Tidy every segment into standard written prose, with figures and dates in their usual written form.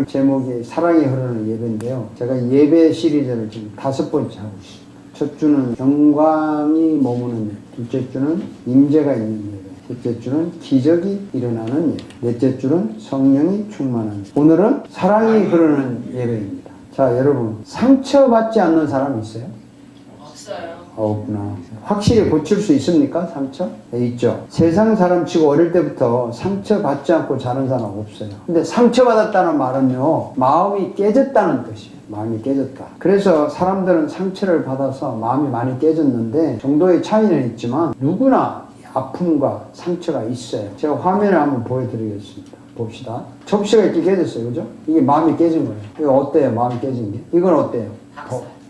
오늘 제목이 사랑이 흐르는 예배인데요. 제가 예배 시리즈를 지금 5번째 하고 있습니다. 첫 주는 영광이 머무는 예배, 둘째 주는 임재가 있는 예배, 셋째 주는 기적이 일어나는 예배, 넷째 주는 성령이 충만한 예배. 오늘은 사랑이 흐르는 예배입니다. 자, 여러분, 상처받지 않는 사람 있어요? 없어요. 없구나. 확실히 고칠 수 있습니까? 상처? 네, 있죠. 세상 사람치고 어릴 때부터 상처받지 않고 자란 사람 없어요. 근데 상처받았다는 말은요, 마음이 깨졌다는 뜻이에요. 마음이 깨졌다. 그래서 사람들은 상처를 받아서 마음이 많이 깨졌는데 정도의 차이는 있지만 누구나 아픔과 상처가 있어요. 제가 화면을 한번 보여드리겠습니다. 봅시다. 접시가 이렇게 깨졌어요. 그죠? 이게 마음이 깨진 거예요. 이거 어때요? 마음이 깨진 게? 이건 어때요?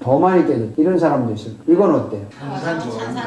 더 많이 깨졌. 이런 사람도 있어요. 이건 어때요?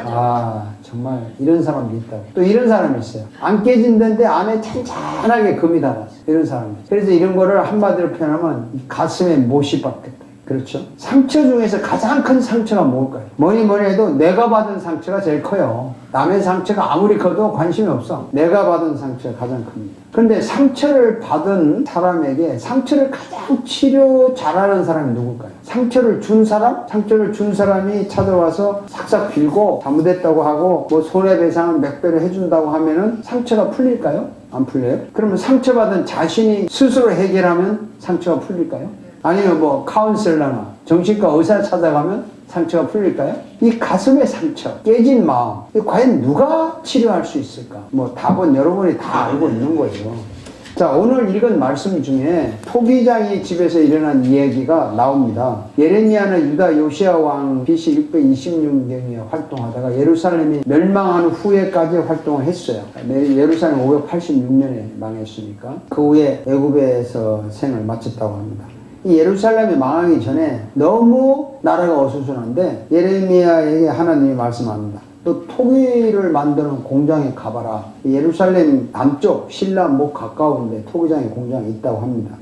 아, 정말 이런 사람도 있다고. 또 이런 사람이 있어요. 안 깨진 데인데 안에 찬찬하게 금이 달았어요. 이런 사람이 있어요. 그래서 이런 거를 한마디로 표현하면 가슴에 못이 박혔다. 그렇죠? 상처 중에서 가장 큰 상처가 뭘까요? 뭐니 해도 내가 받은 상처가 제일 커요. 남의 상처가 아무리 커도 관심이 없어. 내가 받은 상처가 가장 큽니다. 그런데 상처를 받은 사람에게 상처를 가장 치료 잘하는 사람이 누굴까요? 상처를 준 사람? 상처를 준 사람이 찾아와서 싹싹 빌고 잘못했다고 하고 뭐 손해배상을 몇 배로 해준다고 하면은 상처가 풀릴까요? 안 풀려요? 그러면 상처받은 자신이 스스로 해결하면 상처가 풀릴까요? 아니면 뭐 카운셀러나 정신과 의사 찾아가면 상처가 풀릴까요? 이 가슴의 상처, 깨진 마음, 과연 누가 치료할 수 있을까? 뭐 답은 여러분이 다 알고 있는 거죠. 자, 오늘 읽은 말씀 중에 토기장이 집에서 일어난 이야기가 나옵니다. 예레미야는 유다 요시야 왕 BC 626년에 활동하다가 예루살렘이 멸망한 후에까지 활동을 했어요. 예루살렘 586년에 망했으니까 그 후에 애굽에서 생을 마쳤다고 합니다. 이 예루살렘이 망하기 전에 너무 나라가 어수선한데 예레미야에게 하나님이 말씀합니다. 너 토기를 만드는 공장에 가봐라. 예루살렘 남쪽 신람 목 가까운데 토기장의 공장이 있다고 합니다.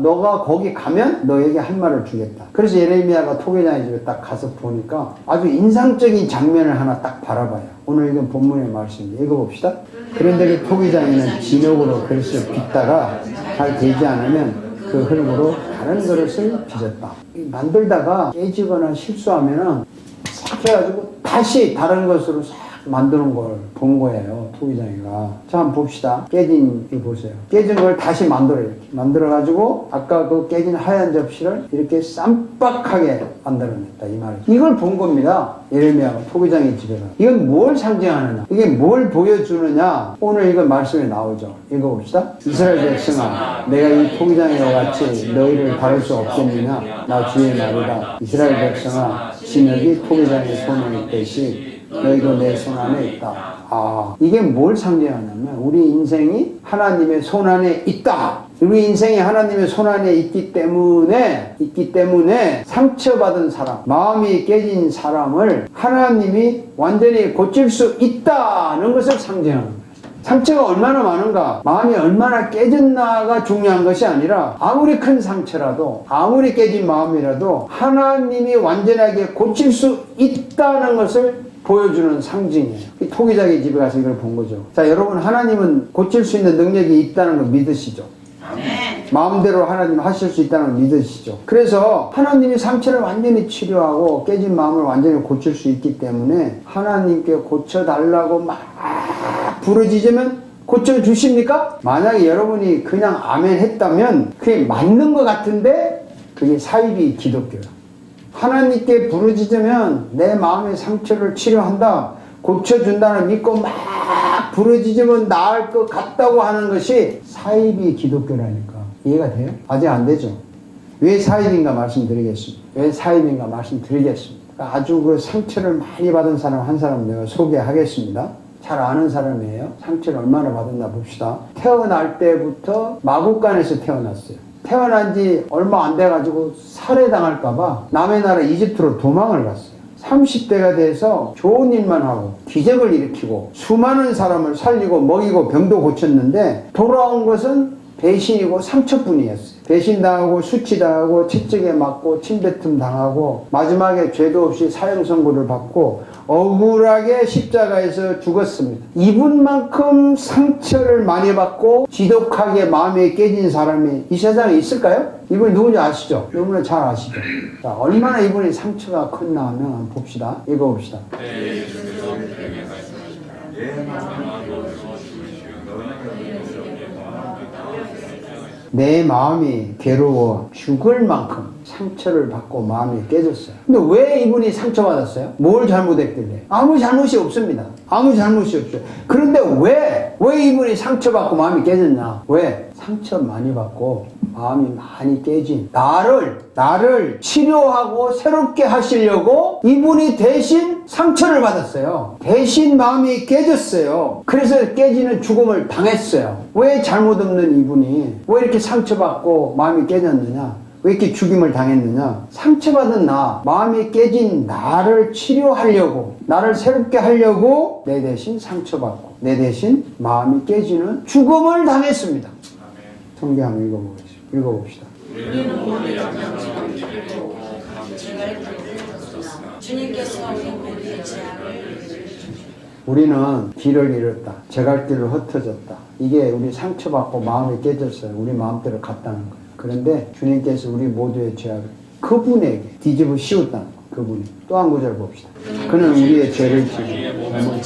너가 거기 가면 너에게 한 말을 주겠다. 그래서 예레미야가 토기장의 집에 딱 가서 보니까 아주 인상적인 장면을 하나 딱 바라봐요. 오늘 이건 본문의 말씀입니다. 읽어봅시다. 그런데 그 토기장에는 진흙으로 그릇을 빚다가 잘 되지 않으면 그 흐름으로 다른 그릇을 빚었다. 만들다가 깨지거나 실수하면은 싹 해가지고 다시 다른 것으로 싹 만드는 걸 본 거예요. 토기장이가. 자, 한번 봅시다. 깨진 이 보세요. 깨진 걸 다시 만들어요. 이렇게 만들어가지고 아까 그 깨진 하얀 접시를 이렇게 쌈박하게 만들어냈다. 이 말이에요. 이걸 본 겁니다. 예레미야가 토기장의 집에 가. 이건 뭘 상징하느냐? 이게 뭘 보여주느냐? 오늘 이거 말씀에 나오죠. 읽어봅시다. 이스라엘 백성아, 내가 이 토기장과 같이 너희를 다룰 수 없겠느냐? 나 주의 말이다. 이스라엘 백성아, 진흙이 토기장의 손에 있듯이 너희도 내 손 안에 있다. 아, 이게 뭘 상징하냐면 우리 인생이 하나님의 손 안에 있다. 우리 인생이 하나님의 손 안에 있기 때문에 상처받은 사람, 마음이 깨진 사람을 하나님이 완전히 고칠 수 있다는 것을 상징하는 거예요. 상처가 얼마나 많은가, 마음이 얼마나 깨졌나가 중요한 것이 아니라 아무리 큰 상처라도, 아무리 깨진 마음이라도 하나님이 완전하게 고칠 수 있다는 것을 보여주는 상징이에요. 토기장의 집에 가서 이걸 본 거죠. 자, 여러분, 하나님은 고칠 수 있는 능력이 있다는 걸 믿으시죠? 네. 마음대로 하나님 하실 수 있다는 걸 믿으시죠? 그래서 하나님이 상처를 완전히 치료하고 깨진 마음을 완전히 고칠 수 있기 때문에 하나님께 고쳐달라고 막 부르짖으면 고쳐주십니까? 만약에 여러분이 그냥 아멘 했다면 그게 맞는 것 같은데 그게 사이비 기독교예요. 하나님께 부르짖으면 내 마음의 상처를 치료한다, 고쳐준다는 믿고 막 부르짖으면 나을 것 같다고 하는 것이 사이비 기독교라니까. 이해가 돼요? 아직 안 되죠? 왜 사이비인가 말씀드리겠습니다. 아주 그 상처를 많이 받은 사람 한 사람 내가 소개하겠습니다. 잘 아는 사람이에요. 상처를 얼마나 받았나 봅시다. 태어날 때부터 마국간에서 태어났어요. 태어난 지 얼마 안 돼가지고 살해당할까봐 남의 나라 이집트로 도망을 갔어요. 30대가 돼서 좋은 일만 하고 기적을 일으키고 수많은 사람을 살리고 먹이고 병도 고쳤는데 돌아온 것은 배신이고 상처뿐이었어요. 배신당하고 수치당하고 채찍에 맞고 침뱉음 당하고 마지막에 죄도 없이 사형 선고를 받고 억울하게 십자가에서 죽었습니다. 이분만큼 상처를 많이 받고 지독하게 마음이 깨진 사람이 이 세상에 있을까요? 이분이 누군지 아시죠? 너무나 잘 아시죠? 자, 얼마나 이분이 상처가 컸나 하면 한번 봅시다. 읽어봅시다. 내 마음이 괴로워 죽을 만큼 상처를 받고 마음이 깨졌어요. 근데 왜 이분이 상처받았어요? 뭘 잘못했길래? 아무 잘못이 없습니다. 아무 잘못이 없어요. 그런데 왜 이분이 상처받고 마음이 깨졌냐? 왜? 상처 많이 받고 마음이 많이 깨진 나를 치료하고 새롭게 하시려고 이분이 대신 상처를 받았어요. 대신 마음이 깨졌어요. 그래서 깨지는 죽음을 당했어요. 왜 잘못 없는 이분이 왜 이렇게 상처받고 마음이 깨졌느냐? 왜 이렇게 죽임을 당했느냐? 상처받은 마음이 깨진 나를 치료하려고, 나를 새롭게 하려고 내 대신 상처받고, 내 대신 마음이 깨지는 죽음을 당했습니다. 성경 한번 읽어봅시다. 우리는 길을 잃었다. 제갈 길을 흩어졌다. 이게 우리 상처받고 마음이 깨졌어요. 우리 마음대로 갔다는 거예요. 그런데 주님께서 우리 모두의 죄악을 그분에게 뒤집어 씌웠다는 거예요. 그분이. 또 한 구절 봅시다. 그는 우리의 죄를 지고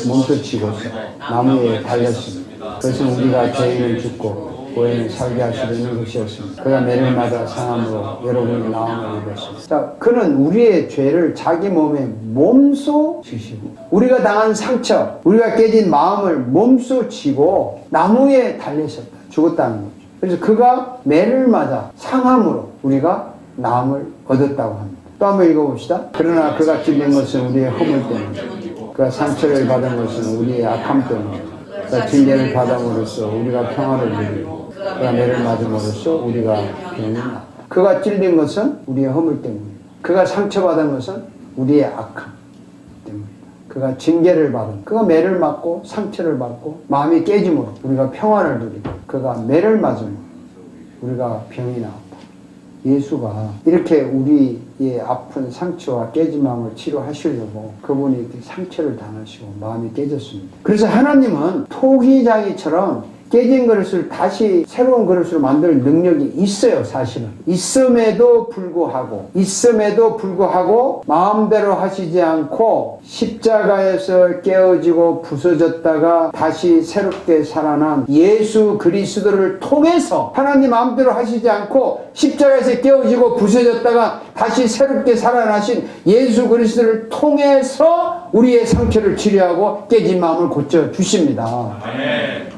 몸서치고서 나무에 달렸습니다. 그것은 우리가 죄인은 죽고 고인은 살게 하시려는 것이었습니다. 그가 매를 맞아 상함으로 여러분이 나음을 입었습니다. 자, 그는 우리의 죄를 자기 몸에 몸소 지시고 우리가 당한 상처, 우리가 깨진 마음을 몸소 지고 나무에 달리셨다. 죽었다는 거죠. 그래서 그가 매를 맞아 상함으로 우리가 나음을 얻었다고 합니다. 또 한번 읽어봅시다. 그러나 그가 찔린 것은 우리의 허물 때문에, 그가 상처를 받은 것은 우리의 악함 때문에, 그가 징계를 받음으로써 우리가 평화를 누리고 그가 매를 맞음으로써 우리가 병이 났다. 그가 찔린 것은 우리의 허물 때문입니다. 그가 상처받은 것은 우리의 악함 때문입니다. 그가 징계를 받은, 그가 매를 맞고 상처를 받고 마음이 깨짐으로 우리가 평화를 누리고 그가 매를 맞음으로 우리가 병이 나왔다. 예수가 이렇게 우리의 아픈 상처와 깨진 마음을 치료하시려고 그분이 이렇게 상처를 당하시고 마음이 깨졌습니다. 그래서 하나님은 토기장이처럼 깨진 그릇을 다시 새로운 그릇으로 만들 능력이 있어요. 사실은 있음에도 불구하고 마음대로 하시지 않고 십자가에서 깨어지고 부서졌다가 다시 새롭게 살아난 예수 그리스도를 통해서, 하나님 마음대로 하시지 않고 십자가에서 깨어지고 부서졌다가 다시 새롭게 살아나신 예수 그리스도를 통해서 우리의 상처를 치료하고 깨진 마음을 고쳐주십니다.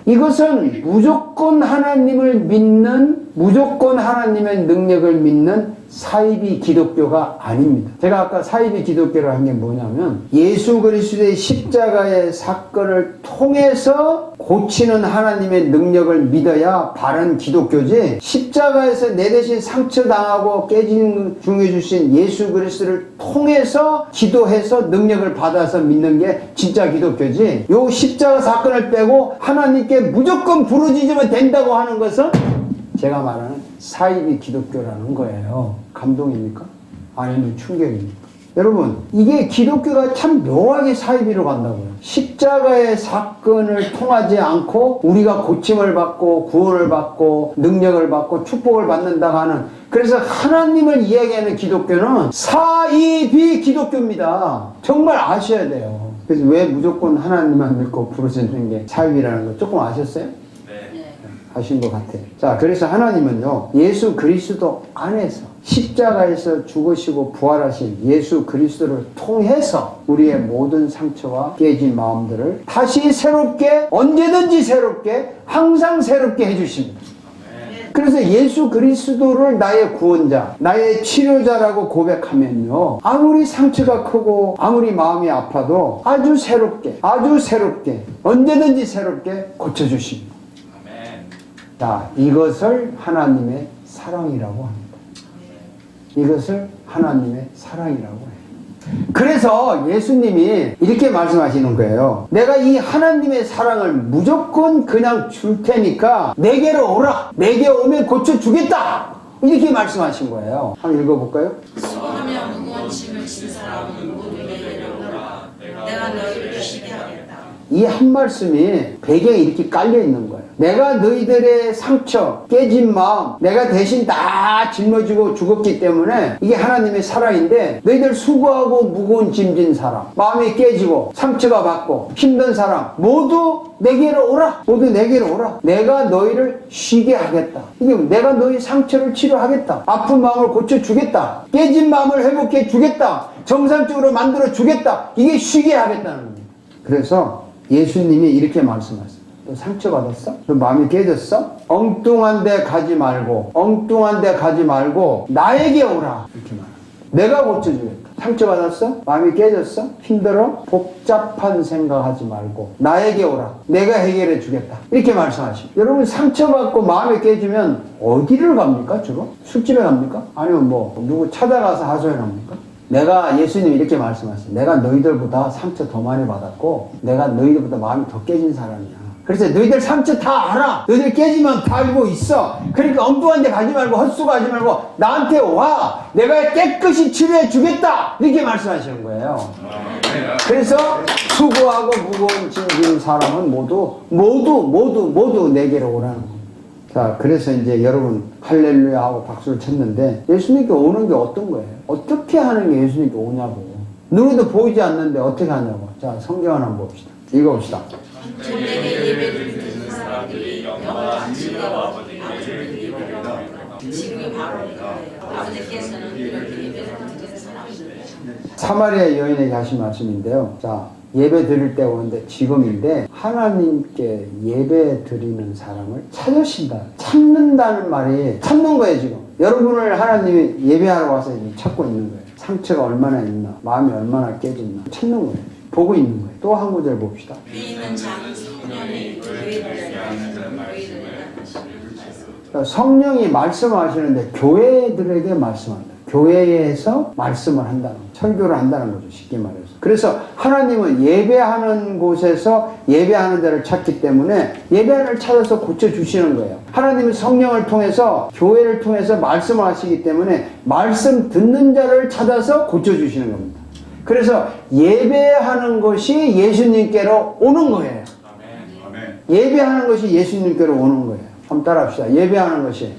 이것은 무조건 하나님을 믿는, 무조건 하나님의 능력을 믿는 사이비 기독교가 아닙니다. 제가 아까 사이비 기독교를 한 게 뭐냐면 예수 그리스도의 십자가의 사건을 통해서 고치는 하나님의 능력을 믿어야 바른 기독교지, 십자가에서 내 대신 상처당하고 깨지는 중에 주신 예수 그리스도를 통해서 기도해서 능력을 받아서 믿는 게 진짜 기독교지, 요 십자가 사건을 빼고 하나님께 무조건 부르짖으면 된다고 하는 것은 제가 말하는 사이비 기독교라는 거예요. 감동입니까? 아니면 충격입니까? 여러분, 이게 기독교가 참 묘하게 사이비로 간다고요. 십자가의 사건을 통하지 않고 우리가 고침을 받고 구원을 받고 능력을 받고 축복을 받는다고 하는, 그래서 하나님을 이야기하는 기독교는 사이비 기독교입니다. 정말 아셔야 돼요. 그래서 왜 무조건 하나님만 믿고 부르짖는 게 사이비라는 거 조금 아셨어요? 하신 것 같아요. 자, 그래서 하나님은요, 예수 그리스도 안에서 십자가에서 죽으시고 부활하신 예수 그리스도를 통해서 우리의 모든 상처와 깨진 마음들을 다시 새롭게, 언제든지 새롭게, 항상 새롭게 해주십니다. 그래서 예수 그리스도를 나의 구원자, 나의 치료자라고 고백하면요, 아무리 상처가 크고 아무리 마음이 아파도 아주 새롭게, 언제든지 새롭게 고쳐주십니다. 자, 이것을 하나님의 사랑이라고 합니다. 이것을 하나님의 사랑이라고 해요. 그래서 예수님이 이렇게 말씀하시는 거예요. 내가 이 하나님의 사랑을 무조건 그냥 줄 테니까 내게로 오라. 내게 오면 고쳐주겠다. 이렇게 말씀하신 거예요. 한번 읽어볼까요? 수고하며 무거운 짐을 진 사람은 모두 내게로 오라. 내가 너희를 쉬게 하겠다. 이 한 말씀이 배경에 이렇게 깔려 있는 거예요. 내가 너희들의 상처, 깨진 마음, 내가 대신 다 짊어지고 죽었기 때문에 이게 하나님의 사랑인데, 너희들 수고하고 무거운 짐진 사람, 마음이 깨지고 상처가 받고 힘든 사람 모두 내게로 오라. 모두 내게로 오라. 내가 너희를 쉬게 하겠다. 이게 내가 너희 상처를 치료하겠다. 아픈 마음을 고쳐주겠다. 깨진 마음을 회복해 주겠다. 정상적으로 만들어 주겠다. 이게 쉬게 하겠다는 겁니다. 그래서 예수님이 이렇게 말씀하세요. 너 상처받았어? 너 마음이 깨졌어? 엉뚱한 데 가지 말고, 엉뚱한 데 가지 말고 나에게 오라. 이렇게 말합니다. 내가 고쳐주겠다. 상처받았어? 마음이 깨졌어? 힘들어? 복잡한 생각하지 말고 나에게 오라. 내가 해결해 주겠다. 이렇게 말씀하십니다. 여러분, 상처받고 마음이 깨지면 어디를 갑니까? 주로? 술집에 갑니까? 아니면 뭐 누구 찾아가서 하소연합니까? 내가, 예수님이 이렇게 말씀하세요. 내가 너희들보다 상처 더 많이 받았고 내가 너희들보다 마음이 더 깨진 사람이야. 그래서 너희들 상처 다 알아. 너희들 깨지면 다 알고 있어. 그러니까 엉뚱한 데 가지 말고 헛수고하지 말고 나한테 와. 내가 깨끗이 치료해 주겠다. 이렇게 말씀하시는 거예요. 그래서 수고하고 무거운 짐 진 사람은 모두 내게로 오라는 거예요. 자, 그래서 이제 여러분 할렐루야 하고 박수를 쳤는데, 예수님께 오는 게 어떤 거예요? 어떻게 하는 게 예수님께 오냐고. 눈에도 보이지 않는데 어떻게 하냐고. 자, 성경을 한번 봅시다. 읽어봅시다. 내게 예배를 드리는 사람들이 영원한 즐거워 아버지께 지금이 바로 이거예요. 아버지께서는 이렇게 예배를 드리는 사람들. 사마리아 여인에게 하신 말씀인데요. 자, 예배 드릴 때 오는데 지금인데, 하나님께 예배 드리는 사람을 찾으신다. 찾는다는 말이, 찾는 거예요, 지금. 여러분을 하나님이 예배하러 와서 찾고 있는 거예요. 상처가 얼마나 있나, 마음이 얼마나 깨졌나 찾는 거예요. 보고 있는 거예요. 또 한 구절 봅시다. 귀 있는 작은 소년이 교회들에게 그러니까 성령이 말씀하시는데 교회들에게 말씀한다. 교회에서 말씀을 한다는 거죠. 설교를 한다는 거죠. 쉽게 말해서. 그래서 하나님은 예배하는 곳에서 예배하는 자를 찾기 때문에 예배하는 자를 찾아서 고쳐주시는 거예요. 하나님은 성령을 통해서, 교회를 통해서 말씀을 하시기 때문에 말씀 듣는 자를 찾아서 고쳐주시는 겁니다. 그래서 예배하는 것이 예수님께로 오는 거예요. 예배하는 것이 예수님께로 오는 거예요. 한번 따라합시다. 예배하는 것이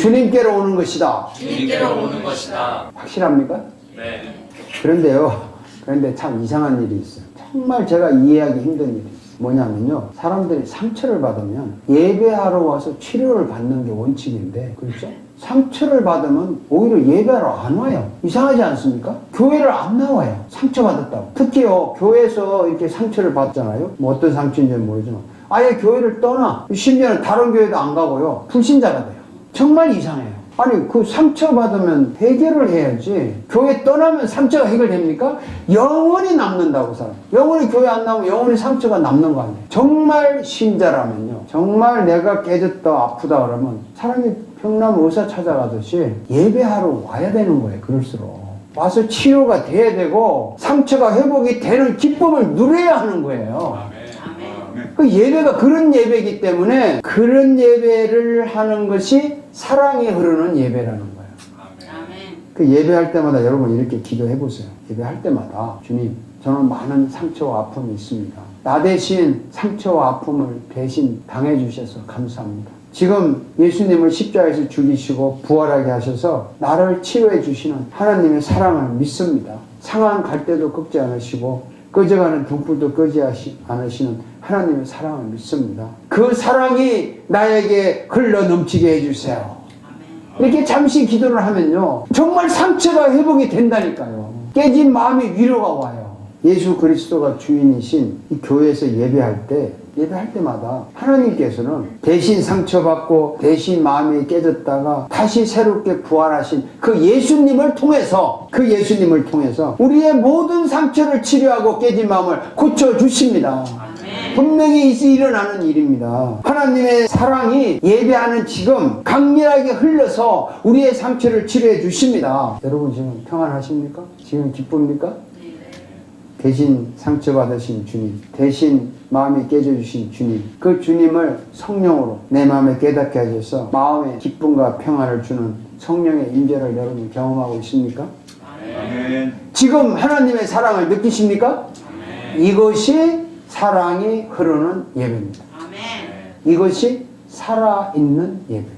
주님께로 오는 것이다. 주님께로 오는 것이다. 확실합니까? 네. 그런데 참 이상한 일이 있어요. 정말 제가 이해하기 힘든 일이 있어요. 뭐냐면요, 사람들이 상처를 받으면 예배하러 와서 치료를 받는 게 원칙인데, 그렇죠? 상처를 받으면 오히려 예배하러 안 와요. 이상하지 않습니까? 교회를 안 나와요. 상처받았다고. 특히요, 교회에서 이렇게 상처를 받잖아요. 뭐 어떤 상처인지는 모르지만 아예 교회를 떠나. 심지어는 다른 교회도 안 가고요, 불신자가 돼요. 정말 이상해요. 아니, 그 상처받으면 해결을 해야지. 교회 떠나면 상처가 해결됩니까? 영원히 남는다고, 사람. 영원히 교회 안 나오면 영원히 상처가 남는 거 아니에요. 정말 신자라면요, 정말 내가 깨졌다 아프다 그러면 사람이 평남 의사 찾아가듯이 예배하러 와야 되는 거예요. 그럴수록 와서 치료가 돼야 되고 상처가 회복이 되는 기쁨을 누려야 하는 거예요. 그 예배가 그런 예배이기 때문에 그런 예배를 하는 것이 사랑이 흐르는 예배라는 거예요. 그 예배할 때마다 여러분 이렇게 기도해 보세요. 예배할 때마다, 주님, 저는 많은 상처와 아픔이 있습니다. 나 대신 상처와 아픔을 대신 당해 주셔서 감사합니다. 지금 예수님을 십자가에서 죽이시고 부활하게 하셔서 나를 치료해 주시는 하나님의 사랑을 믿습니다. 상한 갈대도 꺾지 않으시고 꺼져가는 등불도 끄지 않으시는 하나님의 사랑을 믿습니다. 그 사랑이 나에게 흘러 넘치게 해주세요. 이렇게 잠시 기도를 하면요, 정말 상처가 회복이 된다니까요. 깨진 마음이 위로가 와요. 예수 그리스도가 주인이신 이 교회에서 예배할 때마다 하나님께서는 대신 상처받고 대신 마음이 깨졌다가 다시 새롭게 부활하신 그 예수님을 통해서 우리의 모든 상처를 치료하고 깨진 마음을 고쳐주십니다. 분명히 일어나는 일입니다. 하나님의 사랑이 예배하는 지금 강렬하게 흘러서 우리의 상처를 치료해 주십니다. 여러분 지금 평안하십니까? 지금 기쁩니까? 대신 상처받으신 주님, 대신 마음이 깨져주신 주님, 그 주님을 성령으로 내 마음에 깨닫게 하셔서 마음에 기쁨과 평안을 주는 성령의 임재를 여러분 경험하고 있습니까? 아멘. 지금 하나님의 사랑을 느끼십니까? 이것이 사랑이 흐르는 예배입니다. 이것이 살아있는 예배입니다.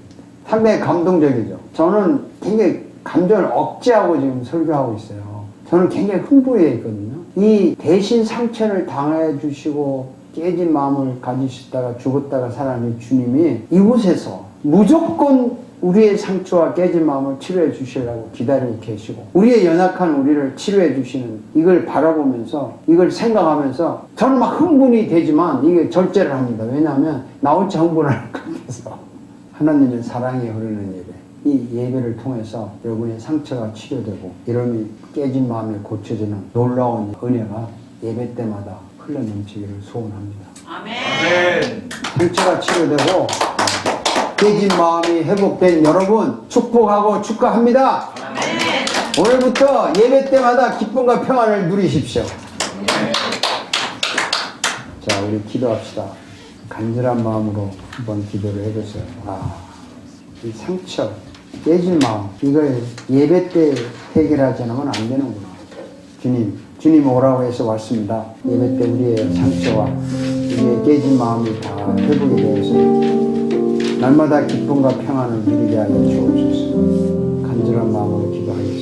상당히 감동적이죠. 저는 굉장히 감정을 억제하고 지금 설교하고 있어요. 저는 굉장히 흥분해 있거든요. 이 대신 상처를 당해 주시고 깨진 마음을 가지셨다가 죽었다가 살아나신 주님이 이곳에서 무조건 우리의 상처와 깨진 마음을 치료해 주시려고 기다리고 계시고 우리의 연약한 우리를 치료해 주시는 이걸 바라보면서 이걸 생각하면서 저는 막 흥분이 되지만 이게 절제를 합니다. 왜냐하면 나 혼자 흥분할 것 같아서 하나님의 사랑이 흐르는 예배, 이 예배를 통해서 여러분의 상처가 치료되고 여러분이 깨진 마음이 고쳐지는 놀라운 은혜가 예배 때마다 흘러넘치기를 소원합니다. 아멘. 상처가 치료되고 깨진 마음이 회복된 여러분 축복하고 축하합니다. 오늘부터 예배 때마다 기쁨과 평안을 누리십시오. 자, 우리 기도합시다. 간절한 마음으로 한번 기도를 해보세요. 이 상처, 깨진 마음, 이걸 예배 때 해결하지 않으면 안 되는구나. 주님 오라고 해서 왔습니다. 예배 때 우리의 상처와 우리의 깨진 마음이 다 회복이 되어서 날마다 기쁨과 평안을 누리게 하여 주옵소서. 간절한 마음으로 기도하겠습니다.